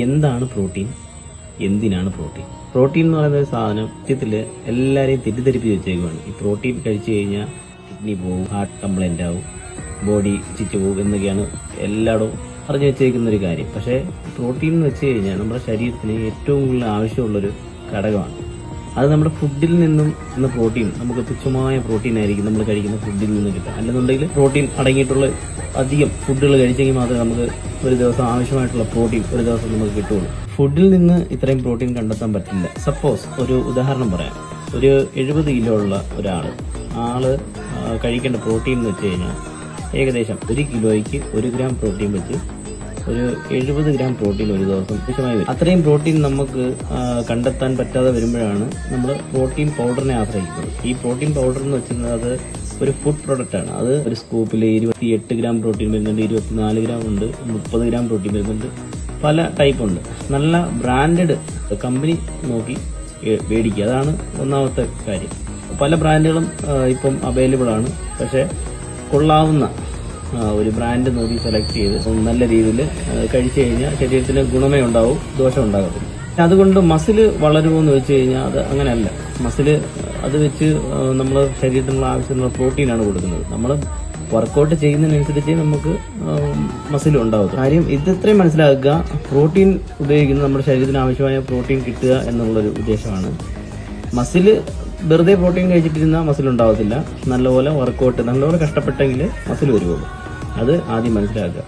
എന്താണ് പ്രോട്ടീൻ, എന്തിനാണ് protein? Protein എന്ന് പറയുന്ന ഒരു സാധനം സത്യത്തിൽ എല്ലാവരെയും തെറ്റിദ്ധരിപ്പിച്ച് വെച്ചേക്കുവാണ്. ഈ പ്രോട്ടീൻ കഴിച്ചു കഴിഞ്ഞാൽ കിഡ്നി പോവും, ഹാർട്ട് കംപ്ലൈൻ്റ് ആവും, ബോഡി ചിച്ചു പോകും എന്നൊക്കെയാണ് എല്ലായിടവും പറഞ്ഞു വെച്ചേക്കുന്ന ഒരു കാര്യം. പക്ഷേ പ്രോട്ടീൻ എന്ന് വെച്ച് കഴിഞ്ഞാൽ നമ്മുടെ ശരീരത്തിന് ഏറ്റവും കൂടുതൽ ആവശ്യമുള്ളൊരു ഘടകമാണ്. അത് നമ്മുടെ ഫുഡിൽ നിന്നും എന്ന പ്രോട്ടീൻ നമുക്ക് തുച്ഛമായ പ്രോട്ടീൻ ആയിരിക്കും നമ്മൾ കഴിക്കുന്ന ഫുഡിൽ നിന്ന് കിട്ടുക. അല്ലെന്നുണ്ടെങ്കിൽ പ്രോട്ടീൻ അടങ്ങിയിട്ടുള്ള അധികം ഫുഡുകൾ കഴിച്ചെങ്കിൽ മാത്രമേ നമുക്ക് ഒരു ദിവസം ആവശ്യമായിട്ടുള്ള പ്രോട്ടീൻ ഒരു ദിവസം നമുക്ക് കിട്ടുള്ളൂ. ഫുഡിൽ നിന്ന് ഇത്രയും പ്രോട്ടീൻ കണ്ടെത്താൻ പറ്റില്ല. സപ്പോസ് ഒരു ഉദാഹരണം പറയാം. ഒരു 70 കിലോ ഉള്ള ആള് കഴിക്കേണ്ട പ്രോട്ടീൻ എന്ന് വെച്ച് കഴിഞ്ഞാൽ ഏകദേശം 1 കിലോയ്ക്ക് 1 ഗ്രാം പ്രോട്ടീൻ വെച്ച് ഒരു 70 ഗ്രാം പ്രോട്ടീൻ ഒരു ദിവസം ആവശ്യമായി വരും. അത്രയും പ്രോട്ടീൻ നമുക്ക് കണ്ടെത്താൻ പറ്റാതെ വരുമ്പോഴാണ് നമ്മൾ പ്രോട്ടീൻ പൗഡറിനെ ആശ്രയിക്കുന്നത്. ഈ പ്രോട്ടീൻ പൗഡർ എന്ന് വെച്ചിരുന്നത് അത് ഒരു ഫുഡ് പ്രൊഡക്റ്റ് ആണ്. അത് ഒരു സ്കൂപ്പിൽ 28 ഗ്രാം പ്രോട്ടീൻ വരുന്നുണ്ട്, 24 ഗ്രാം ഉണ്ട്, 30 ഗ്രാം പ്രോട്ടീൻ വരുന്നുണ്ട്, പല ടൈപ്പ് ഉണ്ട്. നല്ല ബ്രാൻഡഡ് കമ്പനി നോക്കി മേടിക്കുക, അതാണ് ഒന്നാമത്തെ കാര്യം. പല ബ്രാൻഡുകളും ഇപ്പം അവൈലബിൾ ആണ്. പക്ഷേ കൊള്ളാവുന്ന ഒരു ബ്രാൻഡ് നോക്കി സെലക്ട് ചെയ്ത് നല്ല രീതിയിൽ കഴിച്ചു കഴിഞ്ഞാൽ ശരീരത്തിന് ഗുണമേ ഉണ്ടാവും, ദോഷം ഉണ്ടാകത്തില്ല. അതുകൊണ്ട് മസിൽ വളരുമോ എന്ന് വെച്ച് കഴിഞ്ഞാൽ അത് അങ്ങനെയല്ല. മസിൽ അത് വെച്ച് നമ്മൾ ശരീരത്തിനുള്ള ആവശ്യമുള്ള പ്രോട്ടീനാണ് കൊടുക്കുന്നത്. നമ്മൾ വർക്കൗട്ട് ചെയ്യുന്നതിനനുസരിച്ച് നമുക്ക് മസിൽ ഉണ്ടാവും. കാര്യം ഇത്രയും മനസ്സിലാക്കുക, പ്രോട്ടീൻ ഉപയോഗിക്കുന്നത് നമ്മുടെ ശരീരത്തിന് ആവശ്യമായ പ്രോട്ടീൻ കിട്ടുക എന്നുള്ളൊരു ഉദ്ദേശമാണ്. മസിൽ വെറുതെ പ്രോട്ടീൻ കഴിച്ചിട്ടിരുന്നാൽ മസിൽ ഉണ്ടാവത്തില്ല. നല്ലപോലെ വർക്കൗട്ട് നല്ലപോലെ കഷ്ടപ്പെട്ടെങ്കിൽ മസിൽ വരുള്ളൂ. അത് ആദ്യം മനസ്സിലാക്കുക.